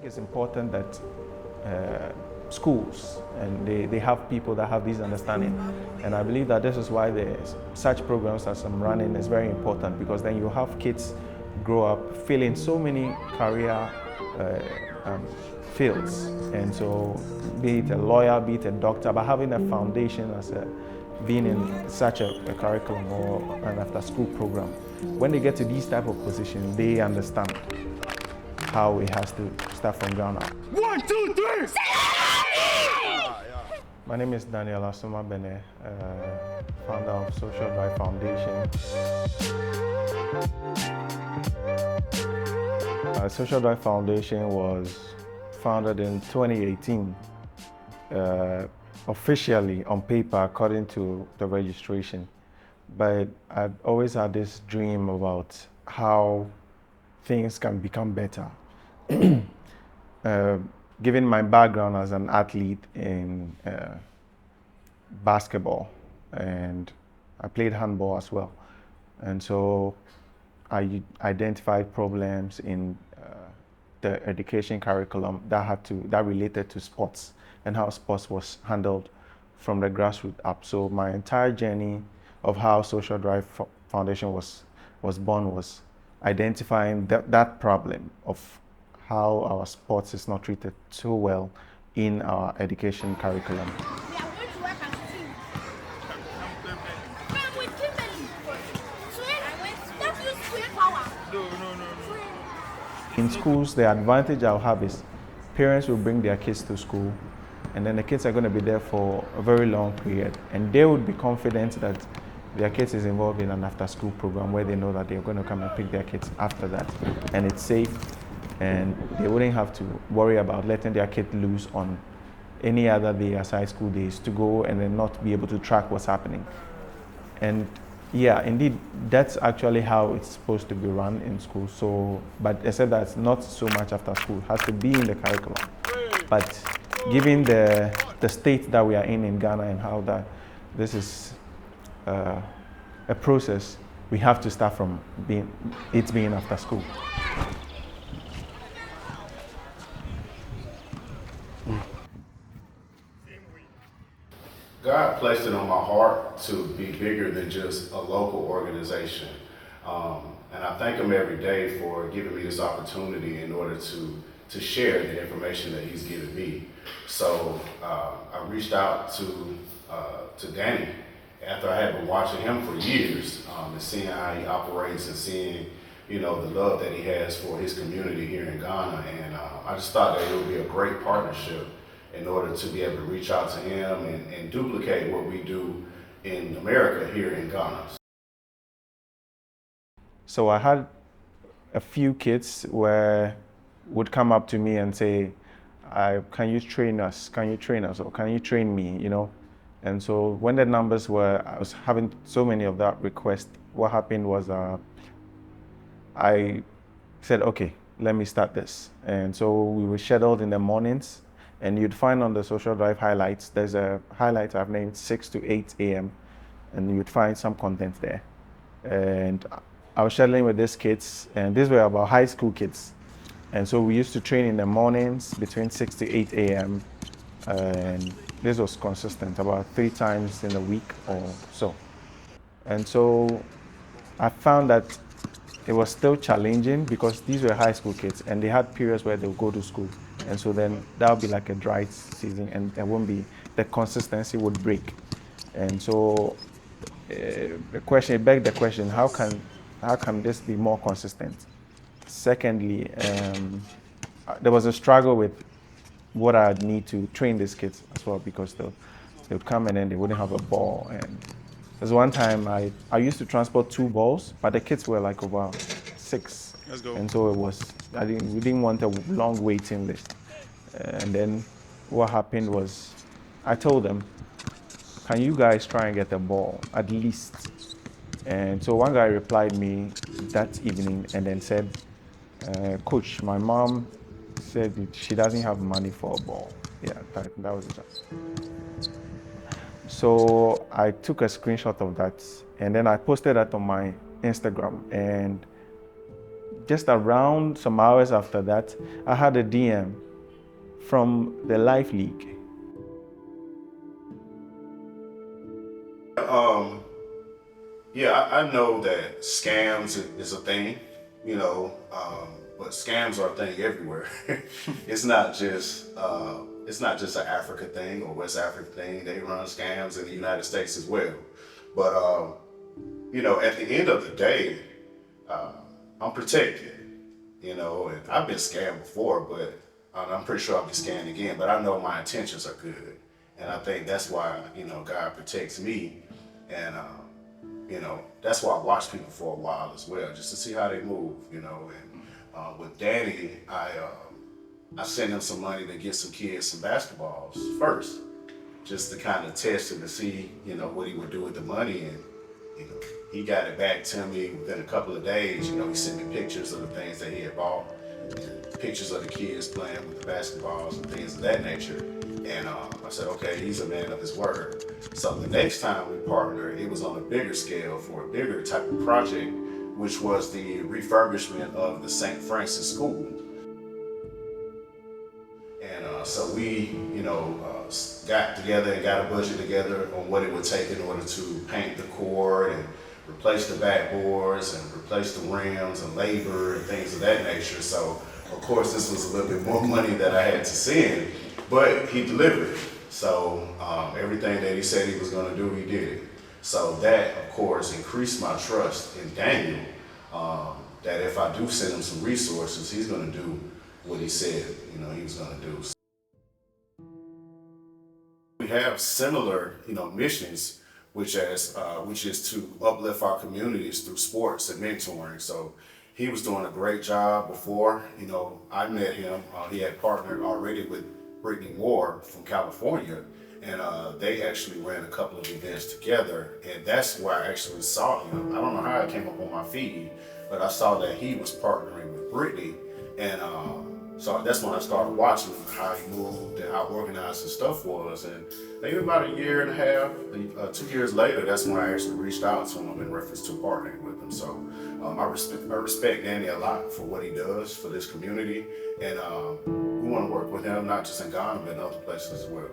it's important that schools and they have people that have this understanding. And I believe that this is why such programs as I'm running is very important, because then you have kids grow up feeling so many career fields. And so be it a lawyer, be it a doctor, but having a foundation as being in such a curriculum or an after school program, when they get to these type of positions, they understand how it has to start from ground up. 1, 2, 3! My name is Daniel Asuma Bene, founder of Social Drive Foundation. Social Drive Foundation was founded in 2018, officially on paper according to the registration. But I've always had this dream about how things can become better. Given my background as an athlete in basketball, and I played handball as well. And so I identified problems in the education curriculum that related to sports and how sports was handled from the grassroots up. So my entire journey of how Social Drive Foundation was born was identifying that problem of how our sports is not treated so well in our education curriculum. In schools, the advantage I'll have is parents will bring their kids to school, and then the kids are going to be there for a very long period, and they would be confident that their kids is involved in an after-school program where they know that they're going to come and pick their kids after that, and it's safe, and they wouldn't have to worry about letting their kid loose on any other day aside school days to go and then not be able to track what's happening. And yeah, indeed, that's actually how it's supposed to be run in school. So, but except that it's not so much after school, it has to be in the curriculum. But given the state that we are in Ghana and how that this is a process, we have to start from being after school. God placed it on my heart to be bigger than just a local organization. And I thank him every day for giving me this opportunity in order to share the information that he's given me. So I reached out to Danny after I had been watching him for years and seeing how he operates and seeing, the love that he has for his community here in Ghana. And I just thought that it would be a great partnership in order to be able to reach out to him and duplicate what we do in America here in Ghana. So I had a few kids where would come up to me and say, can you train us? Can you train us? Or can you train me, And so when the numbers I was having so many of that request, what happened was I said, okay, let me start this. And so we were scheduled in the mornings. And you'd find on the Social Drive highlights, there's a highlight I've named 6 to 8 a.m. and you'd find some content there. And I was scheduling with these kids, and these were about high school kids. And so we used to train in the mornings between 6 to 8 a.m. And this was consistent, about 3 times in a week or so. And so I found that it was still challenging because these were high school kids and they had periods where they would go to school. And so then that would be like a dry season and the consistency would break. And so it begged the question, how can this be more consistent? Secondly, there was a struggle with what I'd need to train these kids as well, because they would come and then they wouldn't have a ball. And there's one time I used to transport 2 balls, but the kids were like over 6. Let's go. And so we didn't want a long waiting list. And then what happened was I told them, can you guys try and get the ball at least? And so one guy replied me that evening and then said, Coach, my mom said she doesn't have money for a ball. Yeah, that was it. So I took a screenshot of that and then I posted that on my Instagram, and just around some hours after that, I had a DM from the Life League. Yeah, I know that scams is a thing, you know, but scams are a thing everywhere. It's not just an Africa thing or West Africa thing. They run scams in the United States as well. But you know, at the end of the day, uh, I'm protected. You know, and I've been scammed before, but I'm pretty sure I'll be scammed again. But I know my intentions are good, and I think that's why, you know, God protects me, and you know, that's why I watch people for a while as well, just to see how they move. You know, and with Danny, I sent him some money to get some kids some basketballs first, just to kind of test him to see, you know, what he would do with the money. And you know, he got it back to me within a couple of days. You know, he sent me pictures of the things that he had bought, pictures of the kids playing with the basketballs and things of that nature. And I said, okay, he's a man of his word. So the next time we partnered, it was on a bigger scale for a bigger type of project, which was the refurbishment of the St. Francis School. And so we, you know, got together and got a budget together on what it would take in order to paint the court and replace the backboards and replace the rims and labor and things of that nature. So, of course, this was a little bit more money that I had to send, but he delivered. So everything that he said he was going to do, he did it. So that, of course, increased my trust in Daniel, that if I do send him some resources, he's going to do what he said, you know, he was going to do. We have similar, you know, missions, which is to uplift our communities through sports and mentoring. So he was doing a great job before, you know, I met him. He had partnered already with Brittany Moore from California, and they actually ran a couple of events together, and that's where I actually saw him. I don't know how it came up on my feed, but I saw that he was partnering with Brittany, and so that's when I started watching how he moved and how organized his stuff was. And maybe about a year and a half, 2 years later, that's when I actually reached out to him in reference to partnering with him. So I respect Danny a lot for what he does for this community. And we want to work with him, not just in Ghana, but in other places as well.